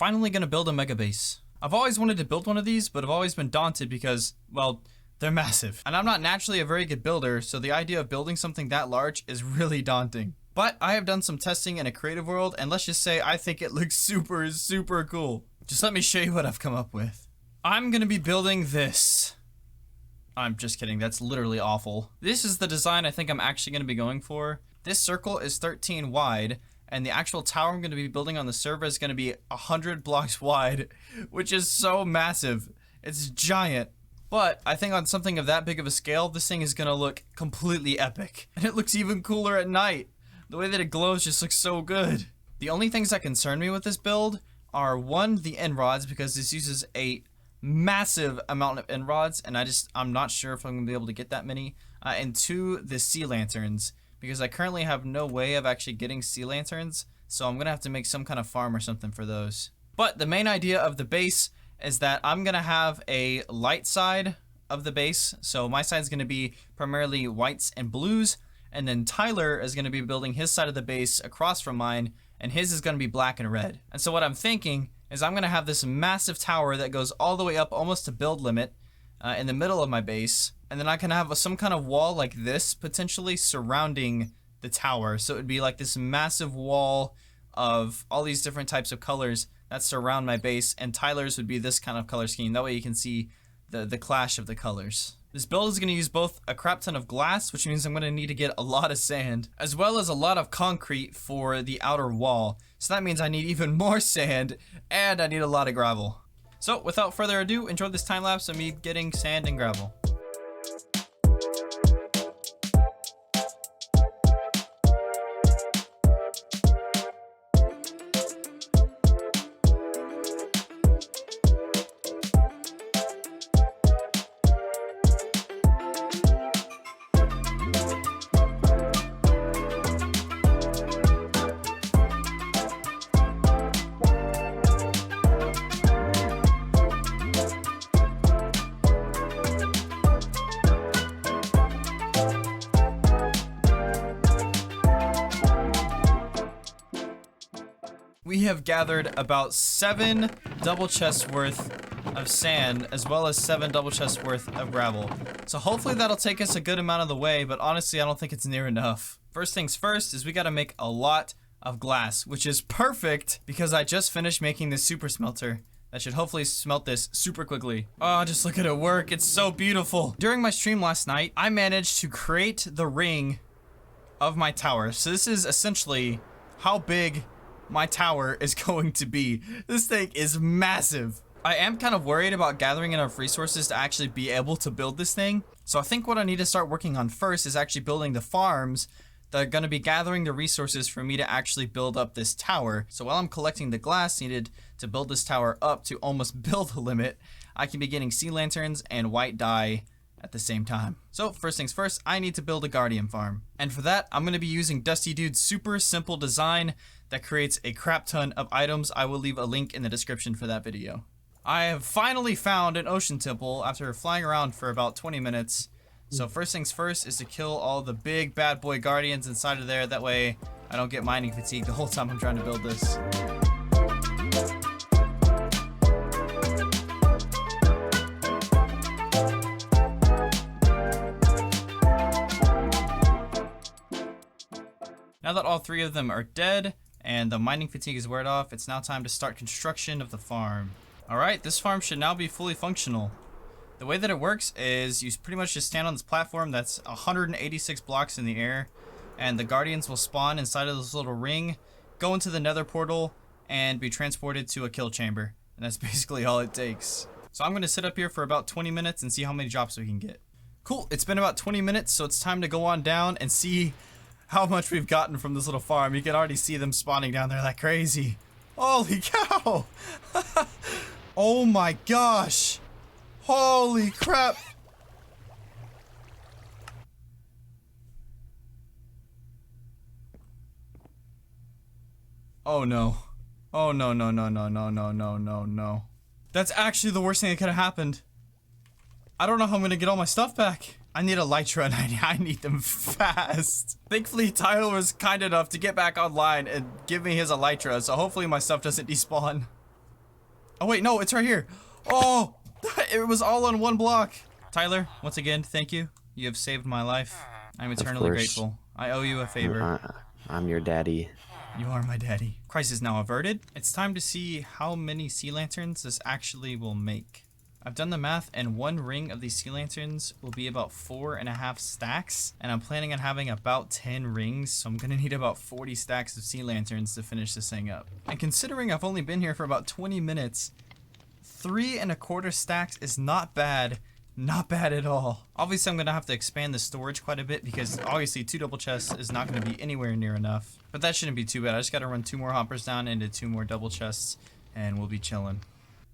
finally gonna build a mega base. I've always wanted to build one of these, but I've always been daunted because, well, they're massive. And I'm not naturally a very good builder, so the idea of building something that large is really daunting. But I have done some testing in a creative world, and let's just say I think it looks super, super cool. Just let me show you what I've come up with. I'm gonna be building this. I'm just kidding, that's literally awful. This is the design I think I'm actually gonna be going for. This circle is 13 wide, and the actual tower I'm gonna be building on the server is gonna be 100 blocks wide, which is so massive. It's giant. But I think on something of that big of a scale, this thing is gonna look completely epic. And it looks even cooler at night. The way that it glows just looks so good. The only things that concern me with this build are, one, the end rods, because this uses a massive amount of end rods, and I'm not sure if I'm gonna be able to get that many. And two, the sea lanterns, because I currently have no way of actually getting sea lanterns, so I'm gonna have to make some kind of farm or something for those. But the main idea of the base is that I'm gonna have a light side of the base, so my side is gonna be primarily whites and blues, and then Tyler is gonna be building his side of the base across from mine, and his is gonna be black and red. And so what I'm thinking is I'm gonna have this massive tower that goes all the way up almost to build limit in the middle of my base, and then I can have some kind of wall like this potentially surrounding the tower. So it would be like this massive wall of all these different types of colors that surround my base, and Tyler's would be this kind of color scheme. That way you can see the clash of the colors. This build is going to use both a crap ton of glass, which means I'm going to need to get a lot of sand, as well as a lot of concrete for the outer wall. So that means I need even more sand, and I need a lot of gravel. So without further ado, enjoy this time lapse of me getting sand and gravel. We have gathered about 7 double chests worth of sand, as well as 7 double chests worth of gravel. So hopefully that'll take us a good amount of the way, but honestly I don't think it's near enough. First things first is we gotta make a lot of glass, which is perfect because I just finished making this super smelter. That should hopefully smelt this super quickly. Oh, just look at it work, it's so beautiful. During my stream last night, I managed to create the ring of my tower. So this is essentially how big my tower is going to be. This thing is massive. I am kind of worried about gathering enough resources to actually be able to build this thing. So I think what I need to start working on first is actually building the farms that are going to be gathering the resources for me to actually build up this tower. So while I'm collecting the glass needed to build this tower up to almost build the limit, I can be getting sea lanterns and white dye at the same time. So first things first, I need to build a guardian farm. And for that, I'm going to be using Dusty Dude's super simple design that creates a crap ton of items. I will leave a link in the description for that video. I have finally found an ocean temple after flying around for about 20 minutes. So first things first is to kill all the big bad boy guardians inside of there. That way I don't get mining fatigue the whole time I'm trying to build this. Now that all 3 of them are dead and the mining fatigue is weared off, it's now time to start construction of the farm. Alright, this farm should now be fully functional. The way that it works is you pretty much just stand on this platform that's 186 blocks in the air, and the guardians will spawn inside of this little ring, go into the nether portal, and be transported to a kill chamber. And that's basically all it takes. So I'm going to sit up here for about 20 minutes and see how many drops we can get. Cool, it's been about 20 minutes, so it's time to go on down and see how much we've gotten from this little farm. You can already see them spawning down there like crazy. Holy cow! Oh my gosh! Holy crap! Oh no. Oh no no no no no no no no no. That's actually the worst thing that could have happened. I don't know how I'm gonna get all my stuff back. I need elytra and I need them fast. Thankfully, Tyler was kind enough to get back online and give me his elytra, so hopefully my stuff doesn't despawn. Oh wait, no, it's right here. Oh, it was all on one block. Tyler, once again, thank you. You have saved my life. I'm eternally grateful. I owe you a favor. I'm your daddy. You are my daddy. Crisis now averted. It's time to see how many sea lanterns this actually will make. I've done the math, and one ring of these sea lanterns will be about 4.5 stacks, and I'm planning on having about 10 rings, so I'm gonna need about 40 stacks of sea lanterns to finish this thing up. And considering I've only been here for about 20 minutes, 3.25 stacks is not bad. Not bad at all. Obviously, I'm gonna have to expand the storage quite a bit because obviously 2 double chests is not gonna be anywhere near enough. But that shouldn't be too bad. I just gotta run 2 more hoppers down into 2 more double chests, and we'll be chilling.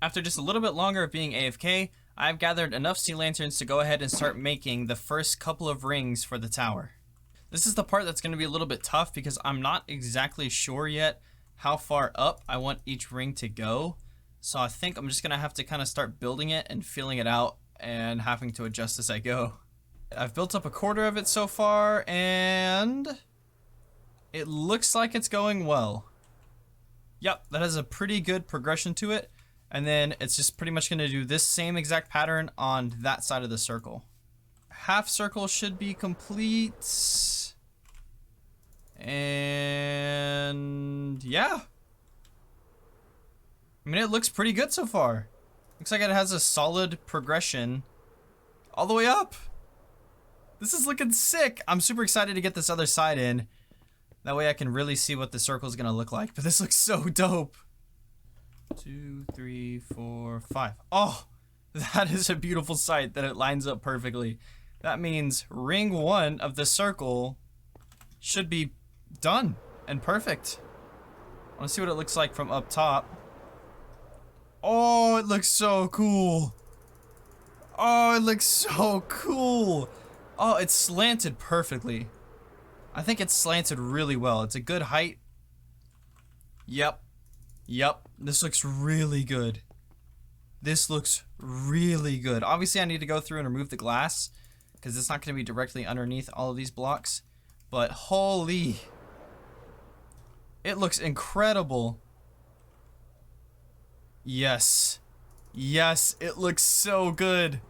After just a little bit longer of being AFK, I've gathered enough sea lanterns to go ahead and start making the first couple of rings for the tower. This is the part that's going to be a little bit tough because I'm not exactly sure yet how far up I want each ring to go. So I think I'm just going to have to kind of start building it and filling it out and having to adjust as I go. I've built up 1/4 of it so far, and it looks like it's going well. Yep, that has a pretty good progression to it. And then it's just pretty much going to do this same exact pattern on that side of the circle. Half circle should be complete. And yeah. I mean, it looks pretty good so far. Looks like it has a solid progression all the way up. This is looking sick. I'm super excited to get this other side in. That way I can really see what the circle is going to look like. But this looks so dope. 2, 3, 4, 5. Oh, that is a beautiful sight that it lines up perfectly. That means ring 1 of the circle should be done and perfect. I want to see what it looks like from up top. Oh, it looks so cool. Oh, it looks so cool. Oh, it's slanted perfectly. I think it's slanted really well. It's a good height. Yep. Yep, this looks really good. This looks really good. Obviously, I need to go through and remove the glass because it's not going to be directly underneath all of these blocks. But holy, it looks incredible. Yes. Yes, it looks so good.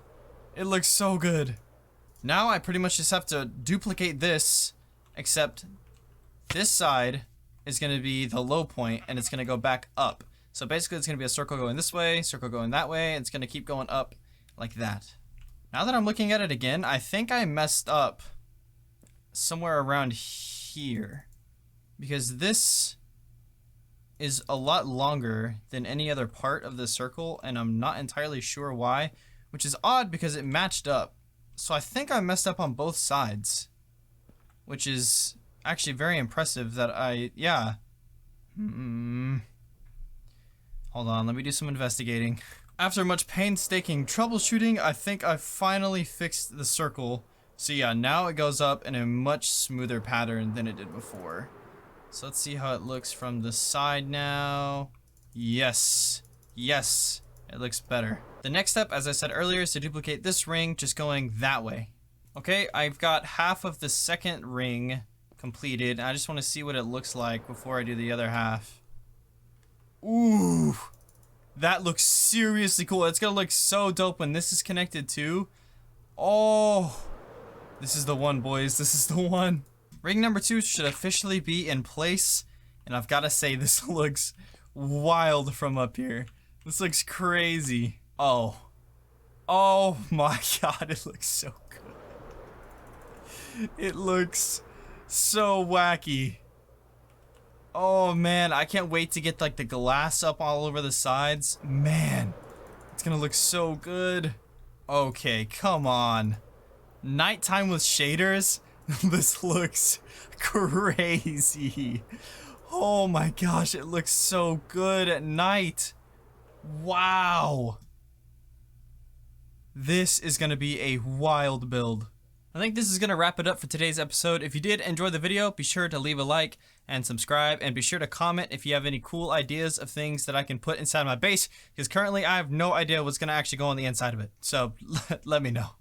It looks so good. Now I pretty much just have to duplicate this, except this side is going to be the low point, and it's going to go back up. So basically, it's going to be a circle going this way, circle going that way, and it's going to keep going up like that. Now that I'm looking at it again, I think I messed up somewhere around here. Because this is a lot longer than any other part of the circle, and I'm not entirely sure why, which is odd because it matched up. So I think I messed up on both sides, which is actually very impressive that yeah. Hold on, let me do some investigating. After much painstaking troubleshooting, I think I finally fixed the circle. So yeah, now it goes up in a much smoother pattern than it did before. So let's see how it looks from the side now. Yes. Yes, it looks better. The next step, as I said earlier, is to duplicate this ring, just going that way. Okay, I've got half of the second ring completed. I just want to see what it looks like before I do the other half. Ooh, that looks seriously cool. It's gonna look so dope when this is connected too. Oh, this is the one, boys. This is the one. Ring number 2 should officially be in place, and I've got to say this looks wild from up here. This looks crazy. Oh my god, it looks so good. It looks so wacky. Oh man, I can't wait to get like the glass up all over the sides. Man, it's gonna look so good. Okay, come on. Nighttime with shaders? This looks crazy. Oh my gosh, it looks so good at night. Wow. This is gonna be a wild build. I think this is going to wrap it up for today's episode. If you did enjoy the video, be sure to leave a like and subscribe, and be sure to comment if you have any cool ideas of things that I can put inside my base, because currently I have no idea what's going to actually go on the inside of it. So let me know.